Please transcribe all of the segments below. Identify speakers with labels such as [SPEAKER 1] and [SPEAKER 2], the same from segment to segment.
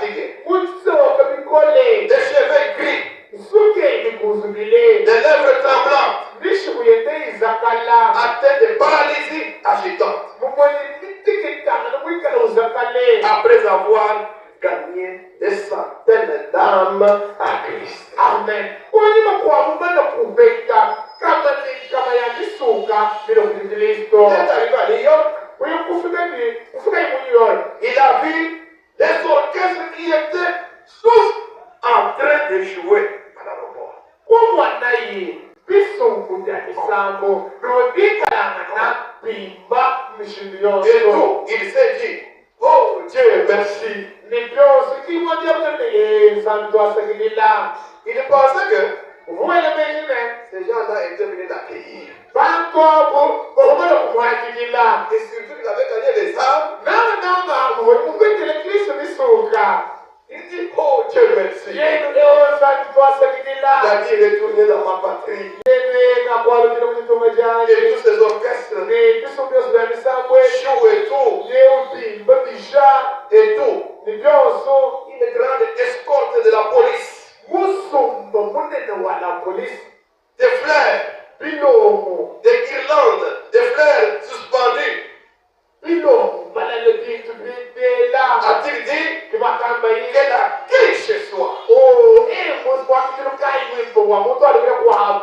[SPEAKER 1] fatigués, des cheveux gris, des lèvres tremblantes, atteints de paralysie agitante, après avoir gagné des centaines d'âmes à Christ.
[SPEAKER 2] Amen.
[SPEAKER 1] Il est arrivé à New York, il a vu des orchestres qui étaient tous en train de jouer à l'aéroport. Et tout, il s'est dit, oh Dieu, merci. Il pensait que ces gens-là étaient venus l'accueillir. Et surtout qu'il avait gagné les âmes. Il dit, oh Dieu, merci. Il a dit, retournez dans ma patrie. Et tous ces orchestres jouent et tout. Et tout. Une grande escorte de la police. Des fleurs. Des guirlandes. Des fleurs suspendues. A-t-il dit qu'elle a crié chez soi?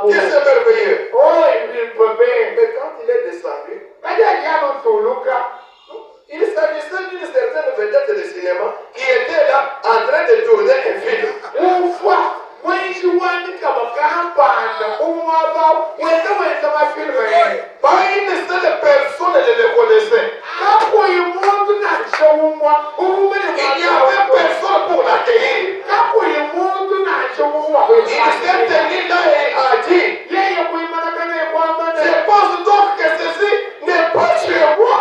[SPEAKER 1] Que c'est merveilleux. Mais quand il est descendu, il s'agissait d'une certaine vedette de cinéma qui était là en train de tourner un film. Pas une seule personne ne le connaissait. Il n'y avait personne pour l'accueillir. Il s'est tenu là et a dit, je pense donc que ceci n'est pas chez moi.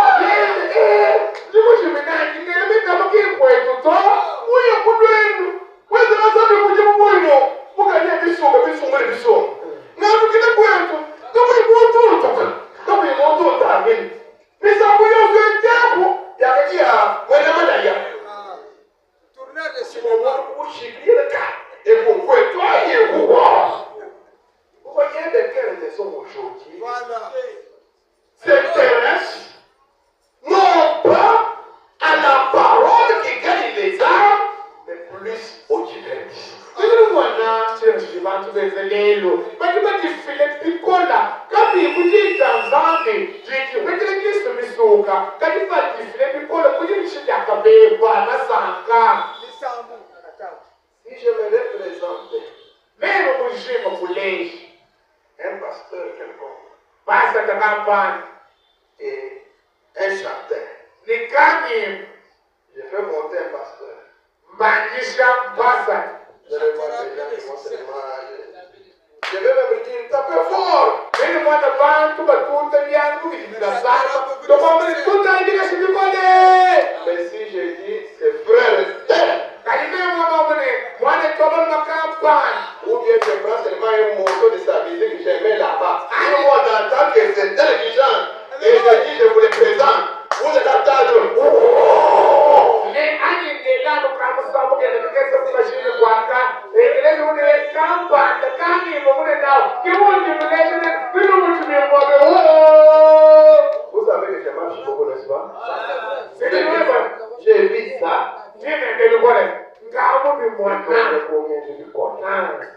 [SPEAKER 1] Vous voyez de quelle raison aujourd'hui s'intéresse non pas à la parole qui gagne les âmes, mais plus au divertissement. Si je me vais présenter un pasteur quelconque et un chanteur, je fais monter un pasteur. Je vais voir les gens qui vont se marier. Je vais même dire, tapez fort. Mais si je dis, c'est frère et sœur, ou bien je prends seulement un morceau de sa musique que j'ai mis là-bas. Tout le monde entend que c'est tel qui chante. Et je dis, je vous le présente. Vous êtes à table. Vous savez que je marche beaucoup, n'est-ce pas? J'ai vu ça.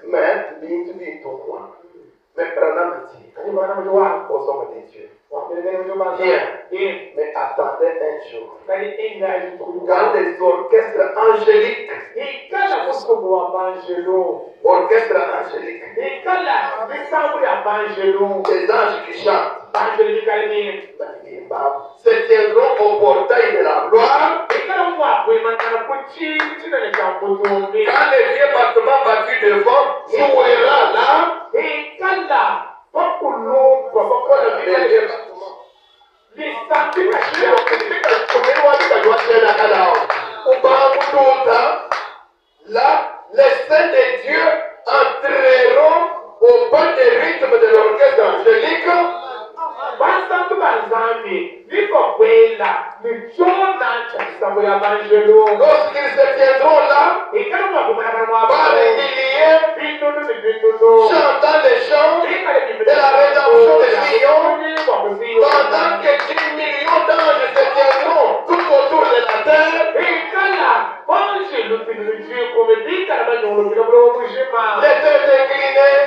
[SPEAKER 1] Mais, mais prenons aux hommes des dieux. Viens, mais attendez un jour. Quand les orchestres angéliques, orchestre angélique, les anges qui chantent, se tiendront au portail de la gloire. Quand les vieux bâtiments battus devant jouera là, les vieux bâtiments. Là, les saints de Dieu entreront au pas de rythme de l'orchestre angélique. Lorsqu'ils se tiendront là par les milliers, chantant des chants de la rédemption de Sion, pendant que 10 millions d'anges se tiendront tout autour de la terre. Les têtes inclinées,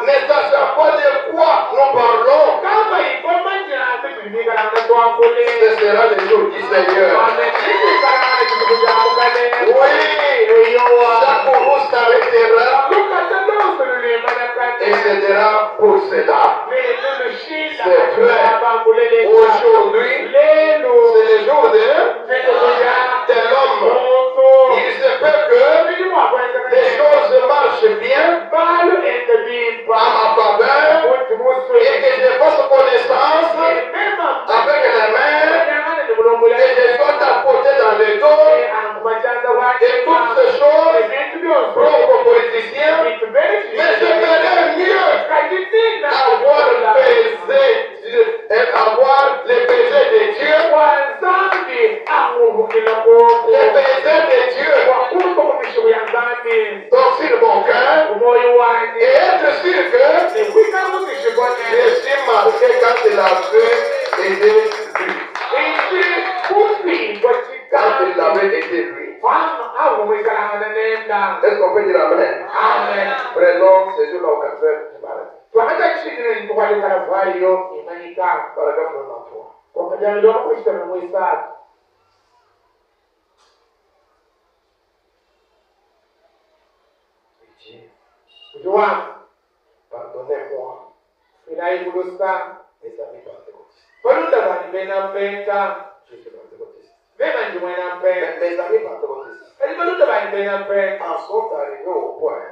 [SPEAKER 1] ne sachant pas de quoi nous parlons. Ce sera le jour du Seigneur. Oui, chaque roue s'arrêtera et cédera pour cela. C'est vrai. Aujourd'hui, c'est le jour de l'homme. Il se peut que les choses marchent bien à ma faveur et que je fasse connaissance avec les mains, que je sois apporté dans le dos et toutes ces choses propres aux politiciens. Mais j'aimerais mieux avoir les baisers de Dieu, les baisers de Dieu donc sur mon cœur et être sûr que je suis marqué quand il a fait été lui. Quand il avait été lui. Est-ce qu'on peut dire Amen? Amen. Prenons ce jour-là au 4 heures du matin. Paragraphe 93. Pardonnez-moi, mes amis pentecôtistes. Je suis pentecôtiste. Mes amis pentecôtistes en sont arrivés au point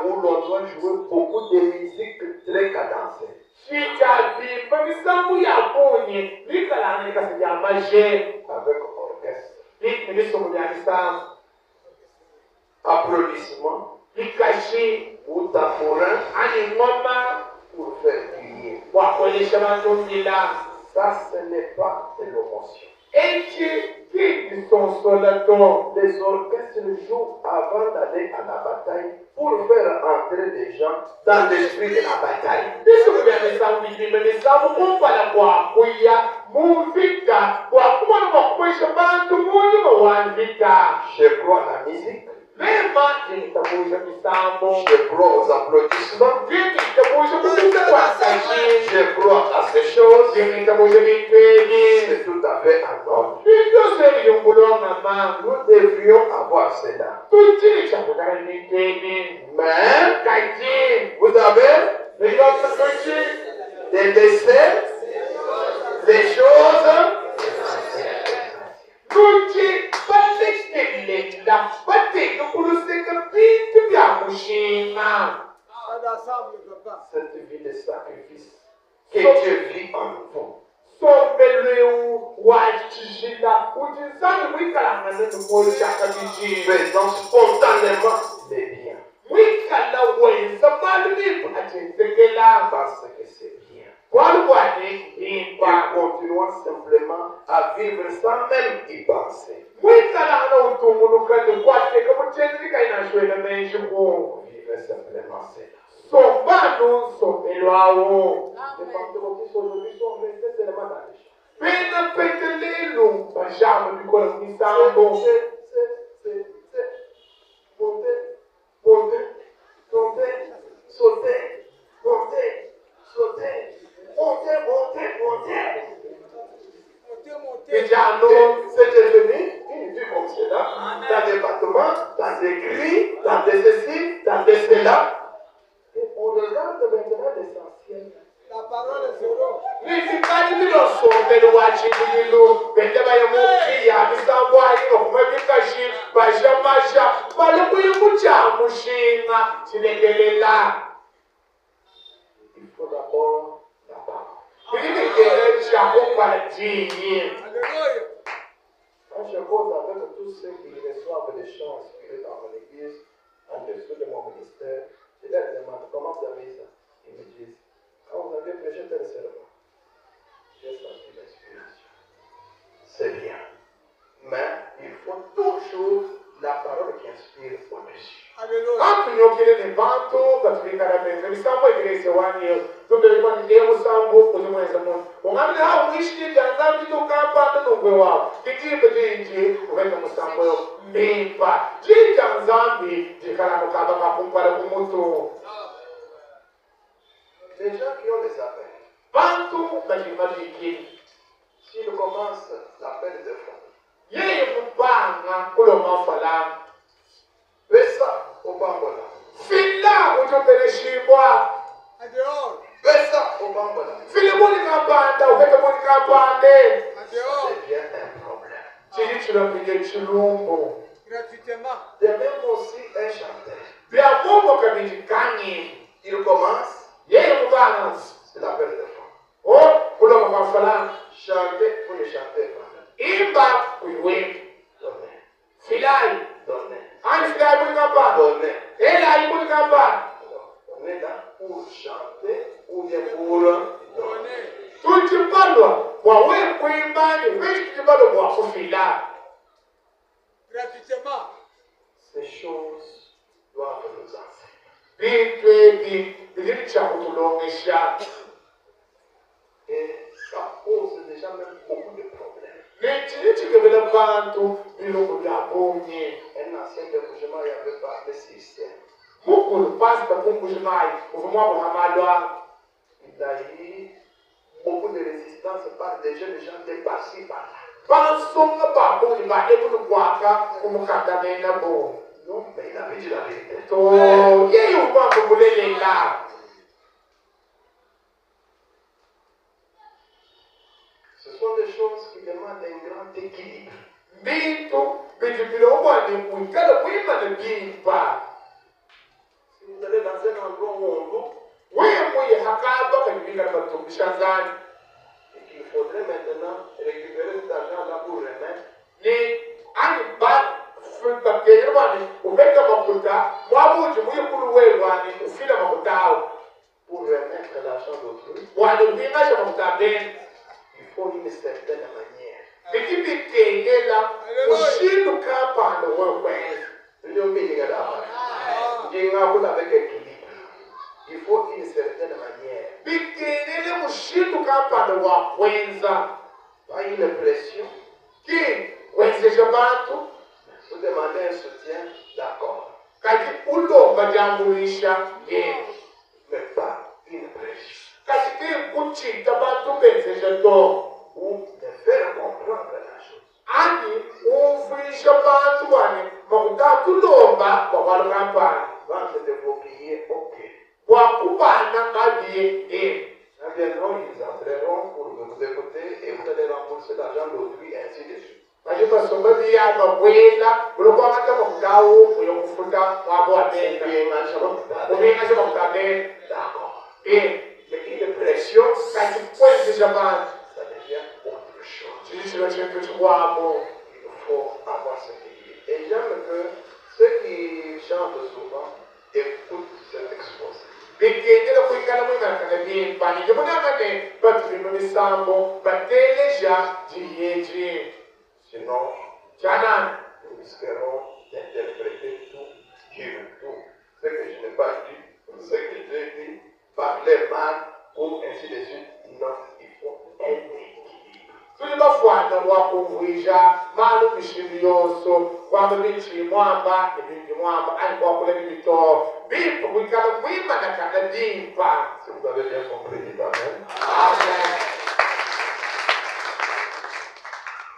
[SPEAKER 1] où l'on doit jouer beaucoup de musique très cadencée. Avec orchestre. Applaudissements ou tambourins pour faire crier. Ça, ce n'est pas de l'émotion. Les orchestres jouent avant d'aller à la bataille pour faire entrer des gens dans l'esprit de la bataille. Je crois à la musique. Je crois aux applaudissements. Je crois à ces choses. C'est tout à fait en ordre. Nous devrions avoir cela. Mais vous avez des décès, des choses. Cette vie de sacrifice que Dieu vit en vous. Faisant spontanément les biens. Parce que c'est bien. Et continuons simplement à vivre sans même y penser. Vivre simplement cela. Les pentecôtistes aujourd'hui sont restés seulement dans les champs. C'est devenu une vie comme cela, dans des bâtiments, dans des cris, dans des ceci, dans des cela. Et on regarde maintenant l'essentiel. La parole est sur eux. Il faut d'abord la parole. Quand je cause avec tous ceux qui reçoivent des chants inspirés dans mon église, en dessous de mon ministère, je leur demande comment vous avez ça. Ils me disent, quand vous avez prêché tel serment, j'ai senti l'inspiration. C'est bien. Mais il faut toujours la parole qui inspire au-dessus.
[SPEAKER 2] Antu nyokile ni bantu batulingana benza bisambo igirese waniyo tumbelima ndiye musambo kuzimweza muntu ungamile hao mwishi janza mbitu kamba nungwe wao kijipe jinji uveka musambo yo mimba jinja nzambi jikala mukaba kapumpala kumutu.
[SPEAKER 1] Les gens qui ont les appels,
[SPEAKER 2] Bantu bajimajiki
[SPEAKER 1] s'ils commencent l'appel de fond,
[SPEAKER 2] yeye kupanga kulo mafala
[SPEAKER 1] fais ça au Bambola.
[SPEAKER 2] fila utopeleshibwa
[SPEAKER 1] Fais ça au Bambola.
[SPEAKER 2] filimoni kapanda uveke moni kapande
[SPEAKER 1] Ça devient un problème.
[SPEAKER 2] chili chilopige chilumbu
[SPEAKER 1] De même aussi un chanteur.
[SPEAKER 2] vya Mungu kabijikanye
[SPEAKER 1] Il commence,
[SPEAKER 2] yeye kupanga
[SPEAKER 1] c'est l'appel de fond.
[SPEAKER 2] o kulo mafala
[SPEAKER 1] Chanter, vous ne chantez pas.
[SPEAKER 2] imba kuiwe
[SPEAKER 1] Donnez,
[SPEAKER 2] filai
[SPEAKER 1] donnez,
[SPEAKER 2] ani filai moni kapanda
[SPEAKER 1] donnez.
[SPEAKER 2] ela ai moni kapanda
[SPEAKER 1] On est là pour chanter ou bien pour donner.
[SPEAKER 2] tuchipalwa wawe kuimbani weshi tuchipalwa kwa kufila
[SPEAKER 1] Ces choses doivent nous enseigner.
[SPEAKER 2] bintu ebi bilili chakutulongesha
[SPEAKER 1] Et ça pose déjà même beaucoup de problèmes.
[SPEAKER 2] nechili chikebela bantu bilungu bya bunye
[SPEAKER 1] Un ancien débougement, il n'y avait pas de système.
[SPEAKER 2] mukulu pasita pungujimayi uvumwa buhamalwa
[SPEAKER 1] Il a eu beaucoup de résistance par des jeunes gens de par-ci, par-là.
[SPEAKER 2] bansonga babunyi ba ekulukwaka kumukanda nenabo
[SPEAKER 1] Non, mais il avait dit la vérité.
[SPEAKER 2] to yeyi ubambo bulelela
[SPEAKER 1] Ce sont des choses qui demandent un grand équilibre.
[SPEAKER 2] bintu bijibilobwani kuikala kwimana bimba
[SPEAKER 1] Si vous allez dans un endroit où on loue,
[SPEAKER 2] wemuye hakaba kanibikala batumbishazani
[SPEAKER 1] et qu'il faudrait maintenant récupérer cet argent-là pour remettre,
[SPEAKER 2] ni ani ba bakeyere bani ubeka makuta mwabuji muyikulu wewani ufila makutawo
[SPEAKER 1] pour remettre l'argent d'autrui,
[SPEAKER 2] wani ubingasha makuta beni
[SPEAKER 1] il faut une certaine manière.
[SPEAKER 2] bikibikeyela ushindu kapanda wekwenza
[SPEAKER 1] Avec équilibre. Il faut une certaine manière.
[SPEAKER 2] bikeyele mushindu kapanda wakwenza
[SPEAKER 1] Pas une pression.
[SPEAKER 2] ki wenzeje bantu
[SPEAKER 1] Vous demandez un soutien, d'accord.
[SPEAKER 2] kati ulomba jambulisha ngeni
[SPEAKER 1] Mais pas une pression.
[SPEAKER 2] kati kikuchita bantu benzeje to
[SPEAKER 1] Ou de faire comprendre la chose.
[SPEAKER 2] ani uvulisha bantu bani makutatu lomba wakwalukapana
[SPEAKER 1] Vendre de vos billets, ok.
[SPEAKER 2] wakubana ngabiye ngeni
[SPEAKER 1] Quand viendront, ils entreront pour vous écouter et vous allez rembourser l'argent d'autrui, ainsi de suite.
[SPEAKER 2] kati basomba biyanga kwela ulokwakata makutawo uyokufuta mwabo wabenda ubingasha makuta benda
[SPEAKER 1] D'accord.
[SPEAKER 2] ngeni
[SPEAKER 1] Mais une pression,
[SPEAKER 2] kati kwenzesha bantu
[SPEAKER 1] ça devient autre chose.
[SPEAKER 2] chili chilo chintu chikwamo
[SPEAKER 1] Il faut avoir cet équilibre. Et j'aime que ceux qui chantent souvent écoutent cet exposé.
[SPEAKER 2] bikengela kuikala mwinakana bimpani ndimunangane batu bino bisambo bateleja jiyeji
[SPEAKER 1] Sinon,
[SPEAKER 2] chanani
[SPEAKER 1] nous risquerons d'interpréter tout, dire tout. Ce que je n'ai pas dit, ce que j'ai dit, parler mal, ou ainsi de suite. Non, il faut un équilibre.
[SPEAKER 2] tuli bafwana wakuvwija malu mishimi yonso kwamba bichi mwamba ibingi mwamba ani kwakula bibito bimpa kuikala mwimanakana bimpa.
[SPEAKER 1] Si vous avez bien compris, dites Amen.
[SPEAKER 2] Amen.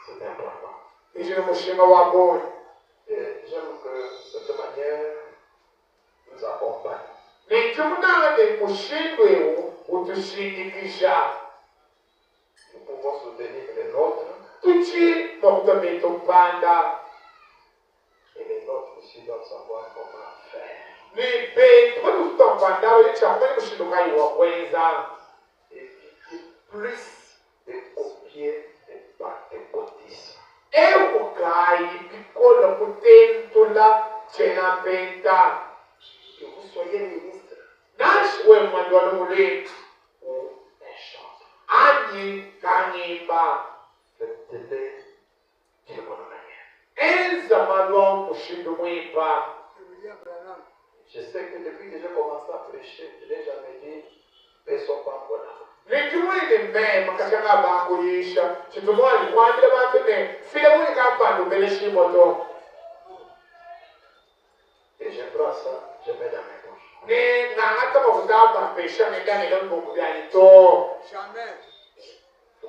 [SPEAKER 1] C'est important.
[SPEAKER 2] ichi ni mushinga wa boni
[SPEAKER 1] Et j'aime que cette manière nous accompagne.
[SPEAKER 2] nichimunangane mushindwewu utushindikisha
[SPEAKER 1] Nous pouvons soutenir les nôtres
[SPEAKER 2] tuchi makutamento mpanda
[SPEAKER 1] et les nôtres aussi doivent savoir comment faire.
[SPEAKER 2] ni bentu batutambandao ichakumene mushindukayi wakwenza
[SPEAKER 1] Et plus de copier et pas de bouddhisme.
[SPEAKER 2] ewukayi bikola kutentula chena mpenta
[SPEAKER 1] Que vous soyez ministre
[SPEAKER 2] nashi we mwandi wano mulintu
[SPEAKER 1] ou un chanteur,
[SPEAKER 2] anyi kanyimba
[SPEAKER 1] faites-le d'une bonne manière.
[SPEAKER 2] enza malwa mushindu mwipa.
[SPEAKER 1] Je sais que depuis que j'ai commencé à prêcher, je n'ai jamais dit, paix sont pas encore là.
[SPEAKER 2] Nikiwili mmema katika bangu yisha chitumwali kwandile bantu ne file muli kampando mbele shimoto.
[SPEAKER 1] Et je prends ça, je mets dans mes poches.
[SPEAKER 2] Ni ngangata mavuzaba pesha ndani ya mungu gani to.
[SPEAKER 1] Jamais.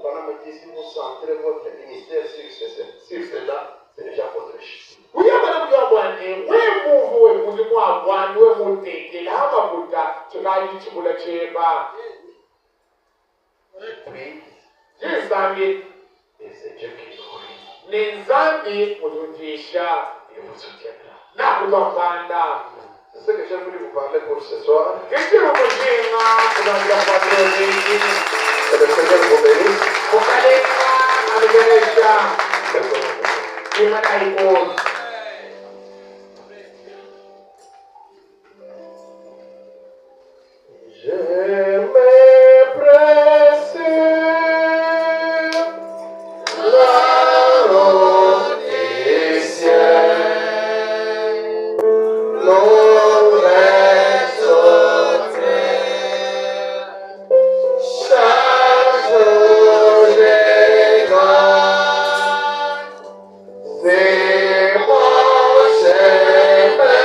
[SPEAKER 1] Pendant me dire si vous centrez votre ministère sur cela, c'est déjà votre chose.
[SPEAKER 2] Uya bana mjabwani we muvu we muzi mwabwani we muteke lama buta chikaji chibula cheba.
[SPEAKER 1] Je prie.
[SPEAKER 2] Nzambi.
[SPEAKER 1] Et c'est Dieu qui nourrit.
[SPEAKER 2] Nzambi mudujisha.
[SPEAKER 1] Il vous soutiendra.
[SPEAKER 2] Na kutokanda.
[SPEAKER 1] C'est ce que j'ai voulu vous parler pour ce soir.
[SPEAKER 2] Kiti mukujinga kudangira patroni.
[SPEAKER 1] Que le Seigneur vous bénisse.
[SPEAKER 2] Kukaleka abigeresha. Imana iko.
[SPEAKER 1] Je me presse là-haut des cieux, non reste chaque jour j'ai gagné, c'est mon chemin.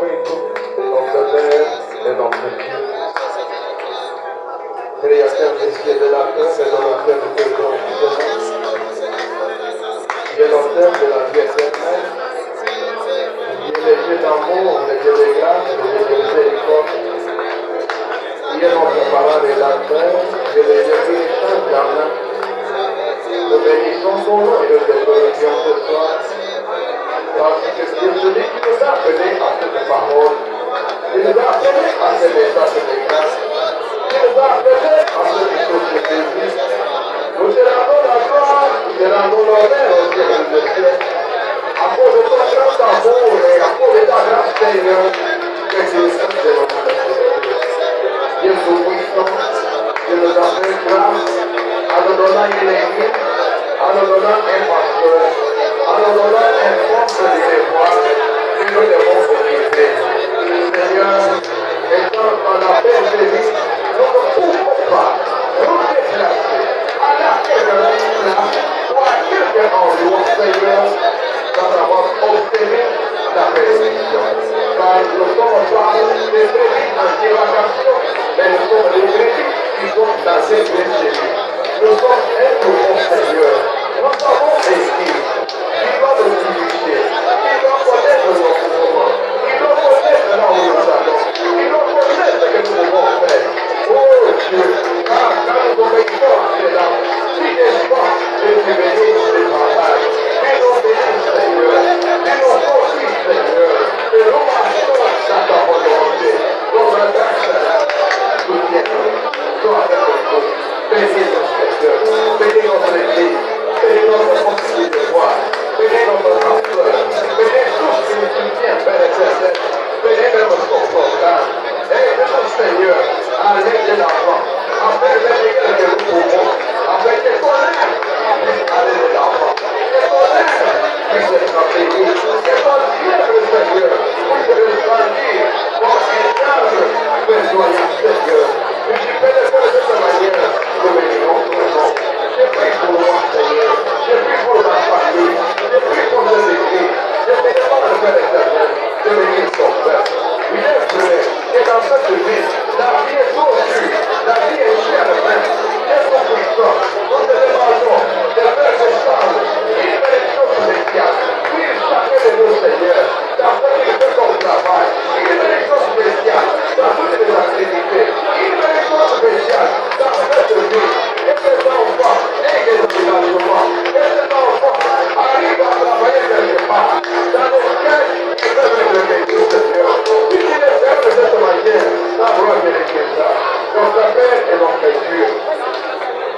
[SPEAKER 1] prie tout. Notre Père et notre Dieu. Créateur des cieux de la terre et donateur de tout le monde qui est l'auteur de la vie éternelle, qui est le Dieu d'amour, le Dieu de grâce, le Dieu de miséricorde, qui est notre parent rédacteur, qui est le Dieu qui ne change jamais. Nous bénissons son nom et nous te glorifions ce soir, parce que c'est celui qui nous a appelés à cette parole, qui nous a appelés à ce message de grâce, qui nous a appelés à ce message de plaisir. Nous te rendons la gloire, nous te rendons l'honneur au ciel de Dieu. À cause de ton grand amour et à cause de ta grâce, Seigneur, que tu es saint de notre Dieu. Dieu tout-puissant, tu nous as fait grâce en nous donnant une église, en nous donnant un pasteur, en nous donnant un poste de devoir que nous devons occuper. Seigneur, étant dans la paix de vie, nous ne pouvons pas nous déplacer à la quelque place ou à quelque endroit, Seigneur, sans avoir obtenu la bénédiction. Car nous sommes pas des brebis en divagation, mais nous sommes des brebis qui sont dans cette chez nous sommes un nouveau Seigneur. Nous savons aider. Il doit nous diriger. Il doit connaître nos mouvements. Il doit connaître là où nous allons. Il doit connaître ce que nous devons faire. Oh Dieu, car quand nous obéissons à cela, si n'est-ce que tu bénisses le travail, tu nous bénisses, Seigneur, tu nous conduis, Seigneur, et nous marchons dans ta volonté. Notre grâce, soutiens-nous. Sois avec nous. Bénis nos Seigneur, bénis notre Église, bénis notre possibilité de voir, bénis notre pasteur, bénis tout ce qui nous soutient, Père éternel, bénis même son programme. Aide-nous, Seigneur, à aller de l'avant, afin de bénir que nous pouvons, afin que ton âme puisse aller de l'avant, que ton âme puisse être béni, que ton fièvre, Seigneur, puisse resplendir comme une âme besoin, Seigneur. Et tu peux le faire de cette manière, nous bénissons ton nom. Je prie pour moi, Seigneur, je prie pour ma famille, je prie pour cette église, je te demande, Père éternel, de bénir ton peuple. Il est vrai que dans cette vie, la vie est trop dure, la vie est chère même. Qu'est-ce qu'on peut faire? Nous te demandons de faire ce stade, une bénédiction spéciale. Oui, chacun de nous, Seigneur, dans ce qu'il fait comme travail, une bénédiction spéciale dans toutes les activités, une bénédiction spéciale dans cette vie. Et ces enfants aient des engagements, et ces enfants arrivent à travailler quelque part, dans lesquels ils peuvent être bénis, Seigneur. Si tu les fais de cette manière, la gloire est l'écriture. Notre Père et notre Dieu.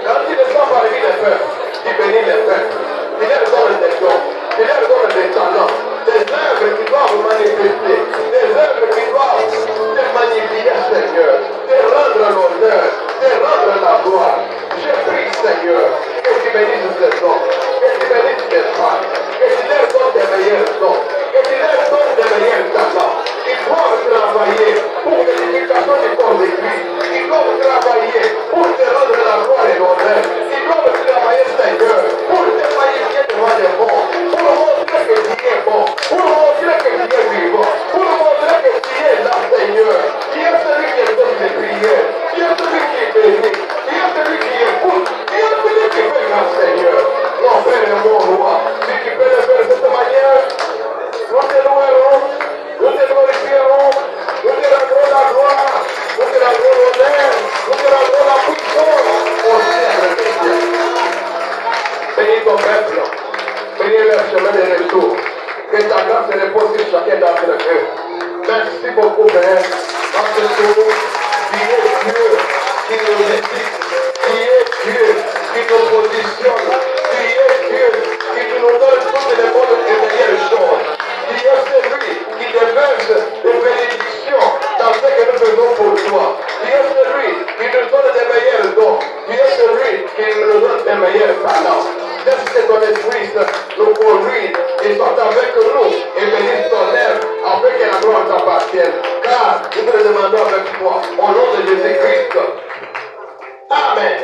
[SPEAKER 1] Quand il descend parmi les peuples, il bénit les peuples. Il leur donne des dons, il leur donne des talents, des œuvres qui doivent manifester, des œuvres qui doivent te magnifier, Seigneur, te rendre l'honneur, te rendre la gloire. Je prie, Seigneur, que tu bénisses ces dons, que tu bénisses ces femmes, que tu leur donnes des meilleurs dons, que tu leur donnes des meilleurs talents. Ils doivent travailler pour l'édification du corps de Christ. Ils doivent travailler pour te rendre la gloire et l'honneur. Ils doivent travailler, Seigneur, pour te magnifier devant les bons, pour montrer que tu es bon, pour montrer que tu es vivant, pour montrer que tu es là, Seigneur. Tu es celui qui exauce les prières, tu es celui qui est béni, tu es celui qui écoute, tu es celui qui fait grâce, Seigneur. Mon Père et mon roi, si tu peux le faire de cette manière, nous te louerons, nous te glorifierons, nous te rendrons la gloire, nous te rendrons l'honneur, nous te rendrons la puissance au ciel des cieux. Bénis ton peuple, bénis leur chemin de retour, que ta grâce repose sur chacun d'entre eux. Merci beaucoup, Père, parce que tu es Dieu qui nous édite, tu es Dieu qui nous positionne, tu es Dieu qui nous donne toutes les bonnes et meilleures choses. Tu es celui qui déverse des bénédictions dans ce que nous faisons pour toi. Tu es celui qui nous donne des meilleurs dons. Tu es celui qui nous donne des meilleurs talents. Laisse que ton esprit nous conduise et soit avec nous et bénisse ton œuvre afin que la gloire t'appartienne. Car nous te le demandons avec toi au nom de Jésus-Christ. Amen.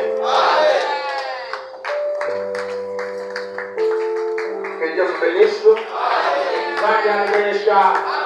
[SPEAKER 1] Que Dieu vous bénisse.
[SPEAKER 2] Amen.